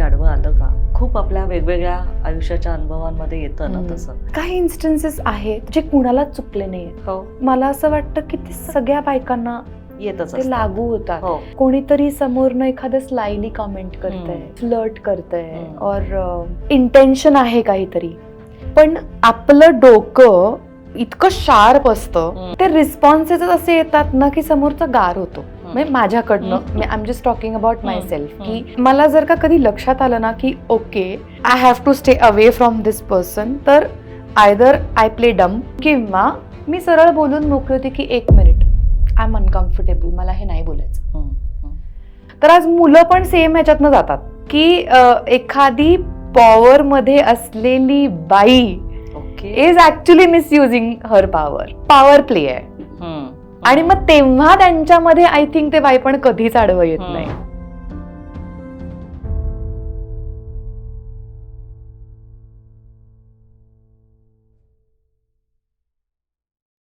आडवं आलं का? खूप आपल्या वेगवेगळ्या आयुष्याच्या अनुभवांमध्ये येतं ना तसं. काही इन्स्टन्सेस आहेत जे कुणालाच चुकले नाहीये. हो, मला असं वाटतं की ते सगळ्या बायकांना येतच ते असतं. लागू होतात. हो. कोणीतरी समोरनं एखादं स्लायली कमेंट करतंय, फ्लर्ट करतंय, हम्म. और इंटेन्शन आहे काहीतरी, पण आपलं डोकं इतकं शार्प असतं, ते रिस्पॉन्सेस असे येतात ना की समोरचा गार होतो. म्हणजे माझ्याकडनं I am just talking about myself, की मला जर का कधी लक्षात आलं ना की okay I have to stay away from this person, तर आयदर आय प्ले डम किंवा मी सरळ बोलून मोकळी होती की एक मिनिट आय एम अनकम्फर्टेबल, मला हे नाही बोलायचं. तर आज मुलं पण सेम ह्याच्यातनं जातात की एखादी पॉवर मध्ये असलेली बाई is actually misusing her power play आहे. आणि मग तेव्हा त्यांच्यामध्ये आय थिंक ते बाई पण कधीच आडवं येत नाही.